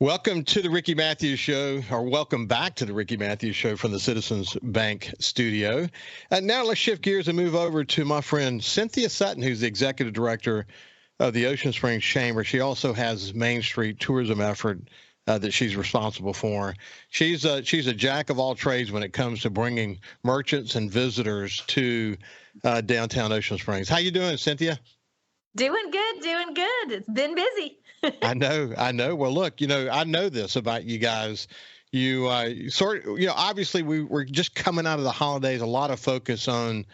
Welcome to the Ricky Matthews Show, or welcome back to the Ricky Matthews Show from the Citizens Bank studio. Now let's shift gears and move over to my friend Cynthia Sutton, who's the executive director of the Ocean Springs Chamber. She also has Main Street tourism effort that she's responsible for. She's a jack of all trades when it comes to bringing merchants and visitors to downtown Ocean Springs. How you doing, Cynthia? Doing good, doing good. It's been busy. I know. Well, look, I know this about you guys. You obviously we're just coming out of the holidays. A lot of focus on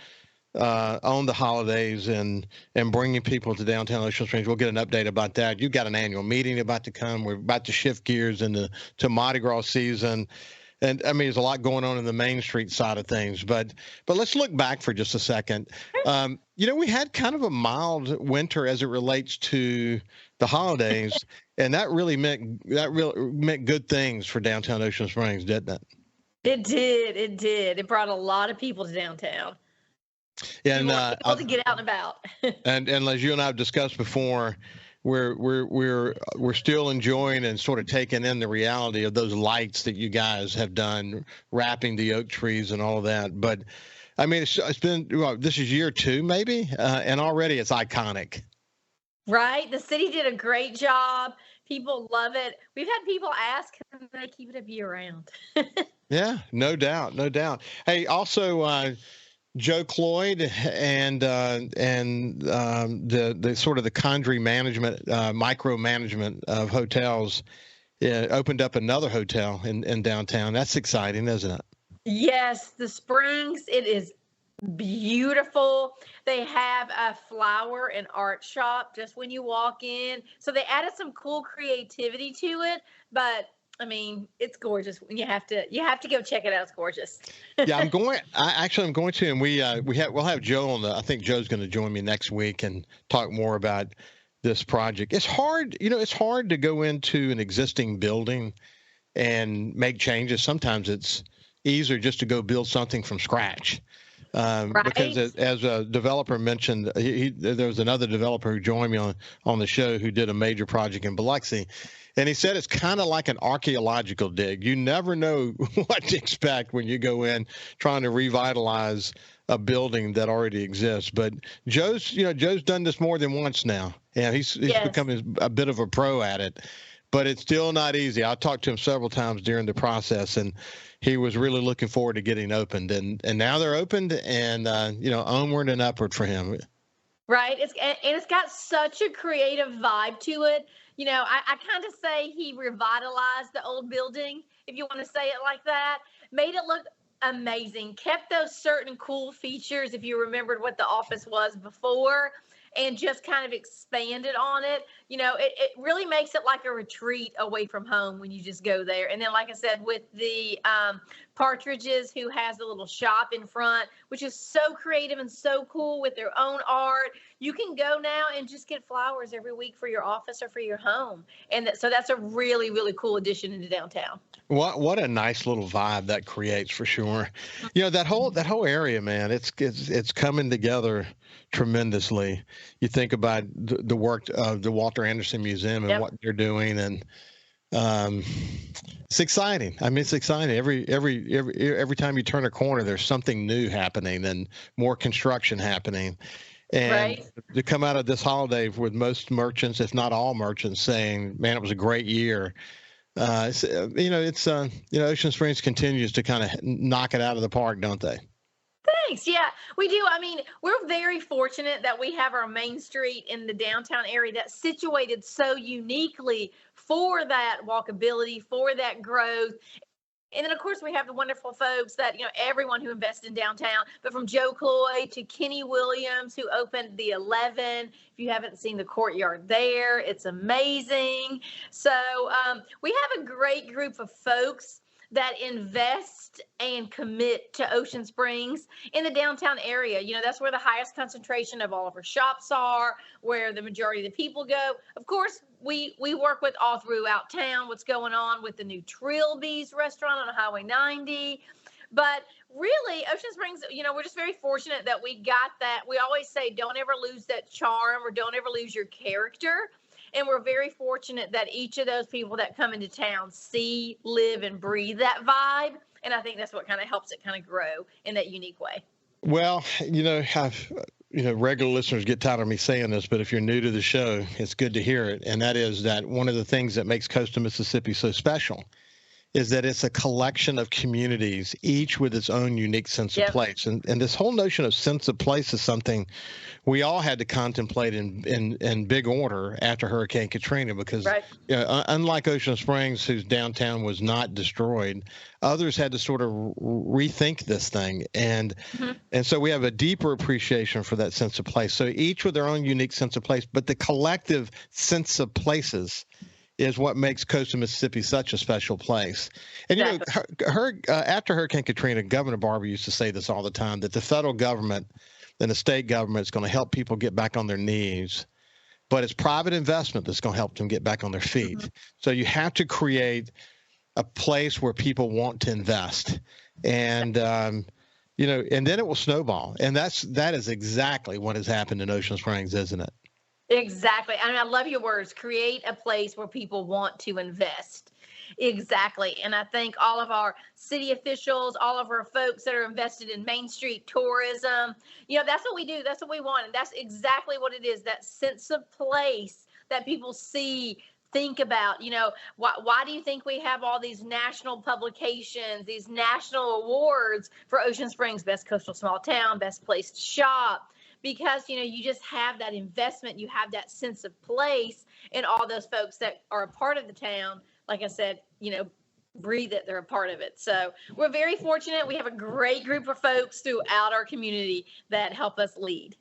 the holidays and bringing people to downtown Ocean Springs. We'll get an update about that. You've got an annual meeting about to come. We're about to shift gears into Mardi Gras season. And I mean, there's a lot going on in the Main Street side of things, but let's look back for just a second. We had kind of a mild winter as it relates to the holidays, and that really meant good things for downtown Ocean Springs, didn't it? It did. It did. It brought a lot of people to downtown. Yeah, and people to get out and about. and as you and I have discussed before, we're still enjoying and sort of taking in the reality of those lights that you guys have done, wrapping the oak trees and all of that. But I mean, it's been this is year 2 maybe, and already it's iconic. Right, the city did a great job. People love it. We've had people ask, can they keep it up year round? Yeah, no doubt. Hey, also. Joe Cloyd and the sort of the Condrey management, micromanagement of hotels, opened up another hotel in downtown. That's exciting, isn't it? Yes, the Springs. It is beautiful. They have a flower and art shop just when you walk in. So they added some cool creativity to it, but I mean, it's gorgeous. You have to go check it out. It's gorgeous. Yeah, I'm going to, and we'll have Joe on I think Joe's going to join me next week and talk more about this project. It's hard, it's hard to go into an existing building and make changes. Sometimes it's easier just to go build something from scratch. Right. Because as a developer mentioned, there was another developer who joined me on the show who did a major project in Biloxi. And he said it's kind of like an archaeological dig. You never know what to expect when you go in trying to revitalize a building that already exists. But Joe's done this more than once now. Yeah, he's become a bit of a pro at it. But it's still not easy. I talked to him several times during the process, and he was really looking forward to getting opened. And now they're opened, and onward and upward for him. Right. It's got such a creative vibe to it. I kind of say he revitalized the old building, if you want to say it like that, made it look amazing, kept those certain cool features, if you remembered what the office was before, and just kind of expanded on it. It really makes it like a retreat away from home when you just go there. And then, like I said, with the Partridges, who has a little shop in front, which is so creative and so cool with their own art. You can go now and just get flowers every week for your office or for your home. And so that's a really, really cool addition into downtown. What a nice little vibe that creates, for sure. That whole area, man, it's coming together tremendously. You think about the work of the Walter Anderson Museum and what they're doing, and it's exciting. I mean, it's exciting. Every time you turn a corner, there's something new happening and more construction happening. And to come out of this holiday with most merchants, if not all merchants, saying, "Man, it was a great year." Ocean Springs continues to kind of knock it out of the park, don't they? Thanks. Yeah, we do. I mean, we're very fortunate that we have our Main Street in the downtown area that's situated so uniquely for that walkability, for that growth. And then, of course, we have the wonderful folks that, everyone who invests in downtown, but from Joe Cloyd to Kenny Williams, who opened the 11. If you haven't seen the courtyard there, it's amazing. So we have a great group of folks that invest and commit to Ocean Springs in the downtown area. That's where the highest concentration of all of our shops are, where the majority of the people go. Of course, we work with all throughout town, what's going on with the new Trilby's restaurant on Highway 90. But really, Ocean Springs, we're just very fortunate that we got that. We always say, don't ever lose that charm or don't ever lose your character. And we're very fortunate that each of those people that come into town see, live, and breathe that vibe. And I think that's what kind of helps it kind of grow in that unique way. Well, regular listeners get tired of me saying this, but if you're new to the show, it's good to hear it. And that is that one of the things that makes coastal Mississippi so special is that it's a collection of communities, each with its own unique sense of place. And this whole notion of sense of place is something we all had to contemplate in big order after Hurricane Katrina, because unlike Ocean Springs, whose downtown was not destroyed, others had to sort of rethink this thing. And so we have a deeper appreciation for that sense of place. So each with their own unique sense of place, but the collective sense of places is what makes coastal Mississippi such a special place. And, after Hurricane Katrina, Governor Barber used to say this all the time, that the federal government and the state government is going to help people get back on their knees, but it's private investment that's going to help them get back on their feet. So you have to create a place where people want to invest. And, and then it will snowball. And that is exactly what has happened in Ocean Springs, isn't it? Exactly. And I love your words, create a place where people want to invest. Exactly. And I think all of our city officials, all of our folks that are invested in Main Street tourism, that's what we do. That's what we want. And that's exactly what it is, that sense of place that people see, think about. Why do you think we have all these national publications, these national awards for Ocean Springs, best coastal small town, best place to shop? Because, you just have that investment, you have that sense of place, and all those folks that are a part of the town, like I said, breathe it, they're a part of it. So we're very fortunate. We have a great group of folks throughout our community that help us lead.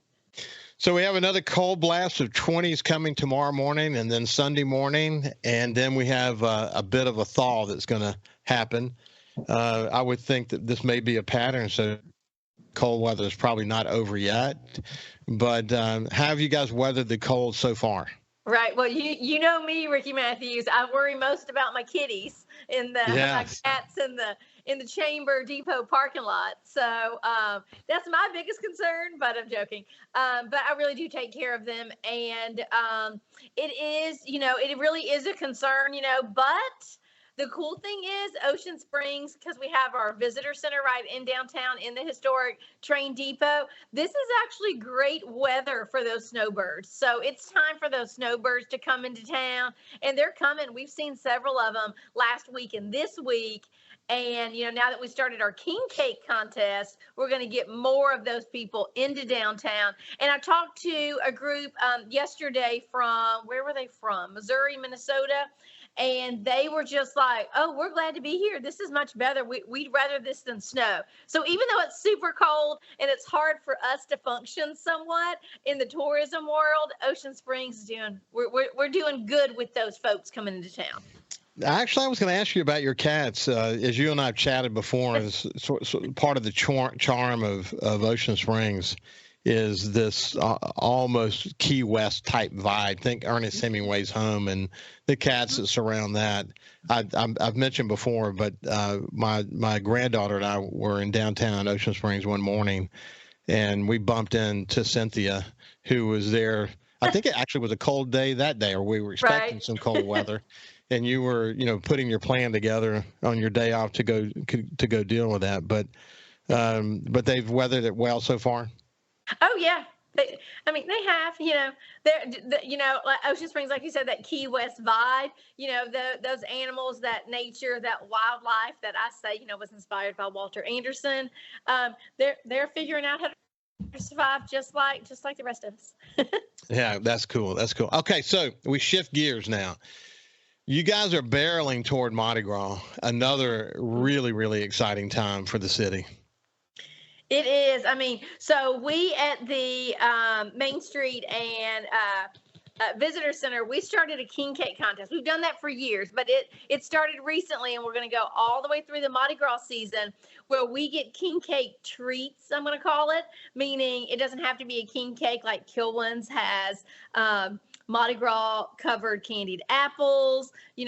So we have another cold blast of 20s coming tomorrow morning and then Sunday morning. And then we have a bit of a thaw that's going to happen. I would think that this may be a pattern. So cold weather is probably not over yet, but how have you guys weathered the cold so far? Right. Well, you know me, Ricky Matthews. I worry most about my kitties my cats in the Chamber Depot parking lot. So that's my biggest concern. But I'm joking. But I really do take care of them, and it is, it really is a concern, But the cool thing is Ocean Springs, because we have our visitor center right in downtown in the historic train depot, this is actually great weather for those snowbirds. So it's time for those snowbirds to come into town, and they're coming. We've seen several of them last week and this week. And, now that we started our king cake contest, we're going to get more of those people into downtown. And I talked to a group yesterday from, where were they from? Missouri, Minnesota. And they were just like, oh, we're glad to be here. This is much better. We'd rather this than snow. So even though it's super cold and it's hard for us to function somewhat in the tourism world, Ocean Springs is we're doing good with those folks coming into town. Actually, I was going to ask you about your cats. As you and I have chatted before, it's part of the charm of Ocean Springs is this almost Key West type vibe. Think Ernest Hemingway's home and the cats that surround that. I've mentioned before, but my granddaughter and I were in downtown Ocean Springs one morning, and we bumped into Cynthia, who was there. I think it actually was a cold day that day, or we were expecting some cold weather. And you were, putting your plan together on your day off to go deal with that. But they've weathered it well so far. Oh yeah, they have. Like Ocean Springs, like you said, that Key West vibe. Those animals, that nature, that wildlife that I say, was inspired by Walter Anderson. They're figuring out how to survive just like the rest of us. Yeah, that's cool. That's cool. Okay, so we shift gears now. You guys are barreling toward Mardi Gras, another really, really exciting time for the city. It is. So we at the Main Street and Visitor Center, we started a king cake contest. We've done that for years, but it started recently, and we're going to go all the way through the Mardi Gras season, where we get king cake treats, I'm going to call it, meaning it doesn't have to be a king cake like Kilwins has Mardi Gras covered candied apples. We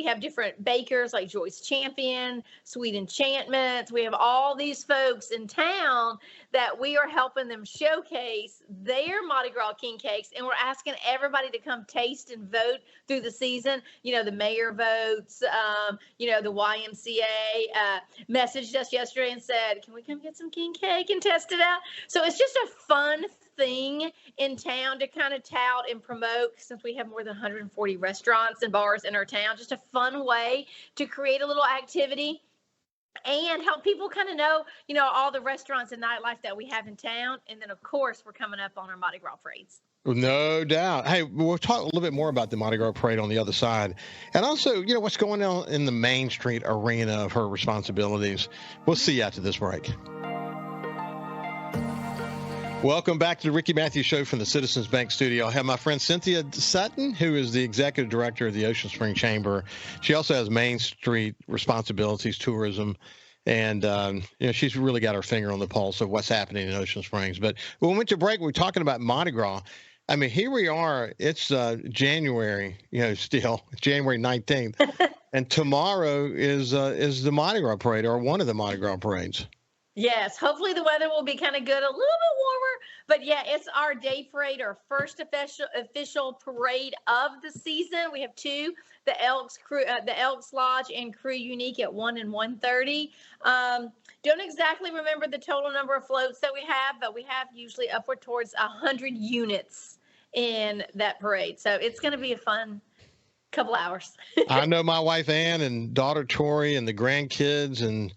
have different bakers like Joyce Champion, Sweet Enchantments. We have all these folks in town that we are helping them showcase their Mardi Gras king cakes, and we're asking everybody to come taste and vote through the season. The mayor votes. The YMCA messaged us yesterday and said, "Can we come get some king cake and test it out?" So it's just a fun thing in town to kind of tout and promote, since we have more than 140 restaurants and bars in our town. Just a fun way to create a little activity and help people kind of know, all the restaurants and nightlife that we have in town. And then, of course, we're coming up on our Mardi Gras parades. No doubt. Hey, we'll talk a little bit more about the Mardi Gras parade on the other side. And also, what's going on in the Main Street arena of her responsibilities. We'll see you after this break. Welcome back to the Ricky Matthews Show from the Citizens Bank studio. I have my friend Cynthia Sutton, who is the executive director of the Ocean Spring Chamber. She also has Main Street responsibilities, tourism, and she's really got her finger on the pulse of what's happening in Ocean Springs. But when we went to break, we were talking about Mardi Gras. I mean, here we are. It's January, still January 19th, and tomorrow is the Mardi Gras parade, or one of the Mardi Gras parades. Yes, hopefully the weather will be kind of good, a little bit warmer. But yeah, it's our day parade, our first official parade of the season. We have two: the Elks Lodge and Crew Unique at 1 and 1:30. Don't exactly remember the total number of floats that we have, but we have usually upward towards 100 units in that parade. So it's going to be a fun couple hours. I know my wife Ann and daughter Tori and the grandkids and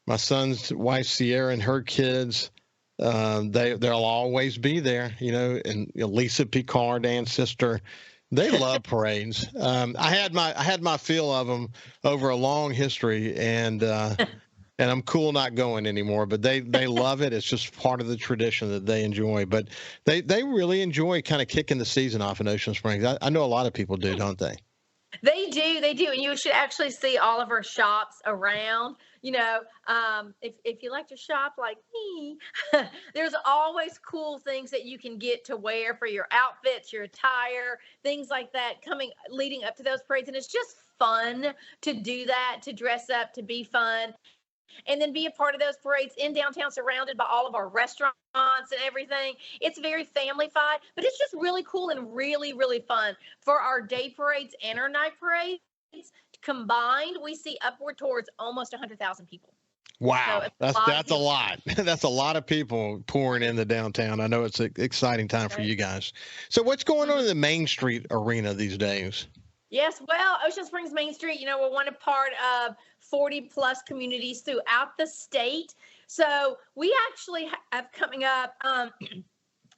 my son's wife Sierra and her kids, they'll always be there, and Lisa Picard, Ann's sister, they love parades. I had my fill of them over a long history, and I'm cool not going anymore, but they love it. It's just part of the tradition that they enjoy, but they really enjoy kind of kicking the season off in Ocean Springs. I know a lot of people do, don't they? They do. And you should actually see all of our shops around. If you like to shop like me, there's always cool things that you can get to wear for your outfits, your attire, things like that leading up to those parades. And it's just fun to do that, to dress up, to be fun, and then be a part of those parades in downtown, surrounded by all of our restaurants and everything. It's very family-fied, but it's just really cool and really, really fun. For our day parades and our night parades combined, we see upward towards almost 100,000 people. Wow, so that's a lot. That's a lot of people pouring into downtown. I know it's an exciting time for you guys. So what's going on in the Main Street arena these days? Yes, well, Ocean Springs Main Street, we're one part of 40-plus communities throughout the state. So we actually have coming up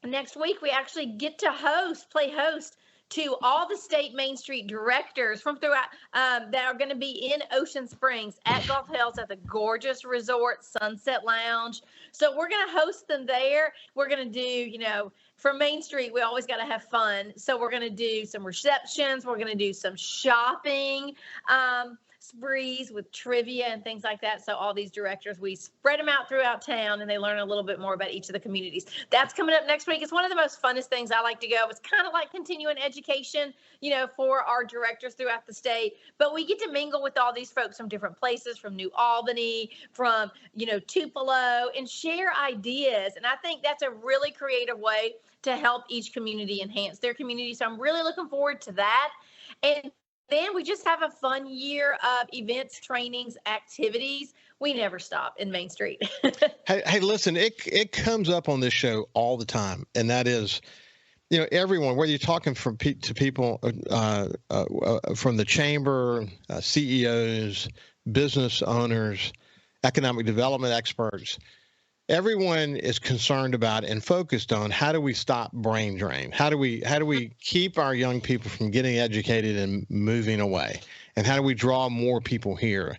next week, we actually get to play host to all the state Main Street directors from throughout that are going to be in Ocean Springs at Gulf Hills at the gorgeous resort Sunset Lounge. So we're going to host them there. We're going to do, for Main Street, we always got to have fun. So we're going to do some receptions. We're going to do some shopping sprees with trivia and things like that. So all these directors, we spread them out throughout town and they learn a little bit more about each of the communities. That's coming up next week. It's one of the most funnest things I like to go. It's kind of like continuing education, for our directors throughout the state. But we get to mingle with all these folks from different places, from New Albany, from, Tupelo, and share ideas. And I think that's a really creative way to help each community enhance their community. So I'm really looking forward to that. And then we just have a fun year of events, trainings, activities. We never stop in Main Street. Hey, listen, it comes up on this show all the time, and that is, everyone, whether you're talking to people from the chamber, CEOs, business owners, economic development experts, everyone is concerned about and focused on how do we stop brain drain? How do we keep our young people from getting educated and moving away? And how do we draw more people here?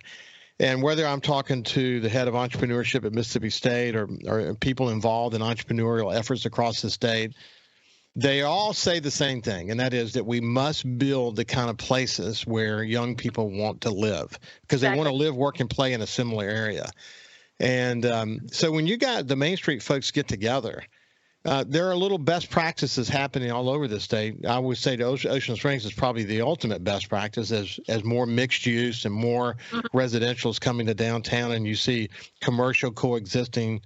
And whether I'm talking to the head of entrepreneurship at Mississippi State or people involved in entrepreneurial efforts across the state, they all say the same thing, and that is that we must build the kind of places where young people want to live because they want to live, work, and play in a similar area. And so when you got the Main Street folks get together, there are little best practices happening all over the state. I would say Ocean Springs is probably the ultimate best practice as more mixed use and more residential is coming to downtown, and you see commercial coexisting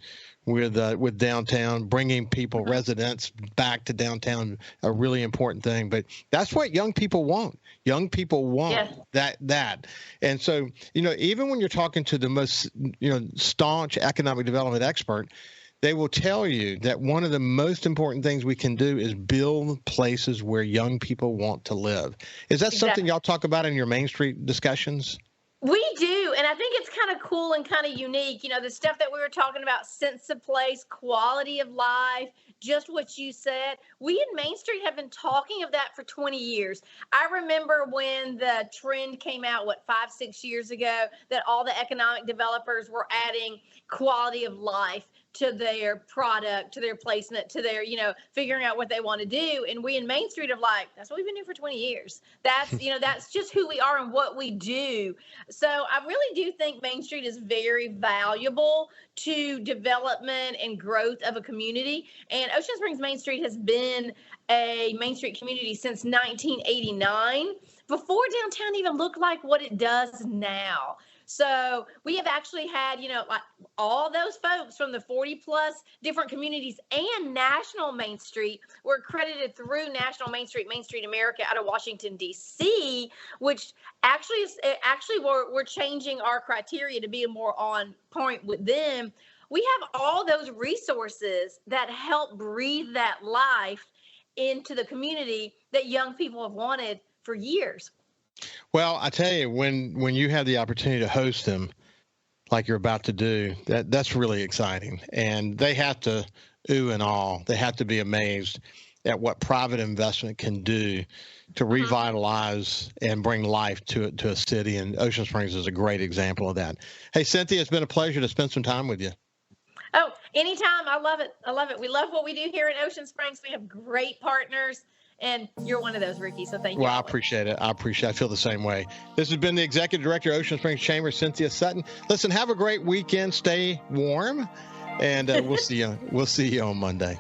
with downtown, bringing people, residents back to downtown, a really important thing. But that's what young people want. Young people want that. And so, even when you're talking to the most, staunch economic development expert, they will tell you that one of the most important things we can do is build places where young people want to live. Is that something y'all talk about in your Main Street discussions? We do, and I think it's kind of cool and kind of unique. The stuff that we were talking about, sense of place, quality of life, just what you said. We in Main Street have been talking of that for 20 years. I remember when the trend came out, 5-6 years ago, that all the economic developers were adding quality of life to their product, to their placement, to their, figuring out what they want to do. And we in Main Street have that's what we've been doing for 20 years. That's, that's just who we are and what we do. So I really do think Main Street is very valuable to development and growth of a community. And Ocean Springs Main Street has been a Main Street community since 1989, before downtown even looked like what it does now. So we have actually had, all those folks from the 40 plus different communities and National Main Street were accredited through National Main Street America out of Washington, D.C., which actually we're changing our criteria to be more on point with them. We have all those resources that help breathe that life into the community that young people have wanted for years. Well, I tell you, when you have the opportunity to host them, like you're about to do, that's really exciting. And they have to ooh and awe. They have to be amazed at what private investment can do to revitalize and bring life to a city. And Ocean Springs is a great example of that. Hey, Cynthia, it's been a pleasure to spend some time with you. Oh, anytime. I love it. We love what we do here in Ocean Springs. We have great partners. And you're one of those, Ricky, so thank you. Well, I appreciate it. I feel the same way. This has been the Executive Director of Ocean Springs Chamber, Cynthia Sutton. Listen, have a great weekend. Stay warm, and we'll see you on Monday.